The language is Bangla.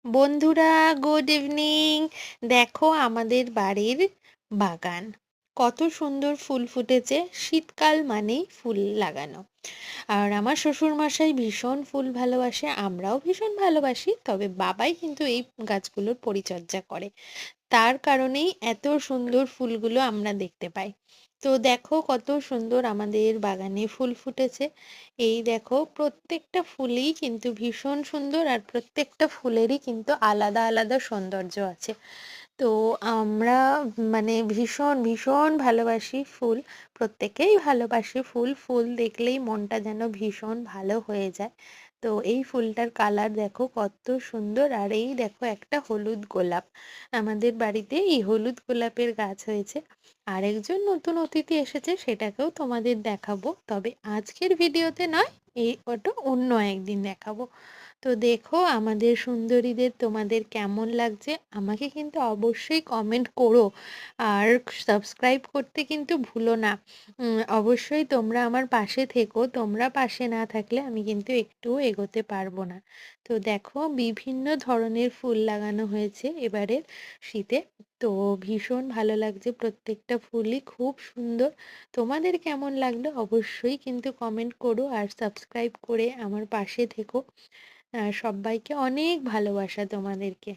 বন্ধুরা, গুড ইভিনিং। দেখো আমাদের বাড়ির বাগান কত সুন্দর ফুল ফুটেছে। শীতকাল মানেই ফুল লাগানো। আর আমার শ্বশুর মশাই ভীষণ ফুল ভালোবাসে, আমরাও ভীষণ ভালোবাসি, তবে বাবাই কিন্তু এই গাছগুলোর পরিচর্যা করে। তার কারণেই এত সুন্দর ফুলগুলো আমরা দেখতে পাই। তো দেখো কত সুন্দর আমাদের বাগানে ফুল ফুটেছে। এই দেখো প্রত্যেকটা ফুলই কিন্তু ভীষণ সুন্দর, আর প্রত্যেকটা ফুলেরই কিন্তু আলাদা আলাদা সৌন্দর্য আছে। তো আমরা মানে ভীষণ ভীষণ ভালোবাসি ফুল। প্রত্যেকেই ভালোবাসি ফুল। ফুল দেখলেই মনটা যেন ভীষণ ভালো হয়ে যায়। তো এই ফুলটার কালার দেখো কত সুন্দর। আর এই দেখো একটা হলুদ গোলাপ, আমাদের বাড়িতে এই হলুদ গোলাপের গাছ হয়েছে। আরেকজন নতুন অতিথি এসেছে, সেটাকেও তোমাদের দেখাবো, তবে আজকের ভিডিওতে নয়, ওটা অন্য একদিন দেখাবো। তো দেখো আমাদের সুন্দরীদের তোমাদের কেমন লাগছে আমাকে কিন্তু অবশ্যই কমেন্ট করো। আর সাবস্ক্রাইব করতে কিন্তু ভুলো না। অবশ্যই তোমরা আমার পাশে থেকো, তোমরা পাশে না থাকলে আমি কিন্তু একটুও এগোতে পারবো না। তো দেখো বিভিন্ন ধরনের ফুল লাগানো হয়েছে এবারের শীতে। তো ভীষণ ভালো লাগছে, প্রত্যেকটা ফুলই খুব সুন্দর। তোমাদের কেমন লাগলো অবশ্যই কিন্তু কমেন্ট করো, আর সাবস্ক্রাইব করে আমার পাশে থেকো। সবাইকে অনেক ভালোবাসা তোমাদেরকে।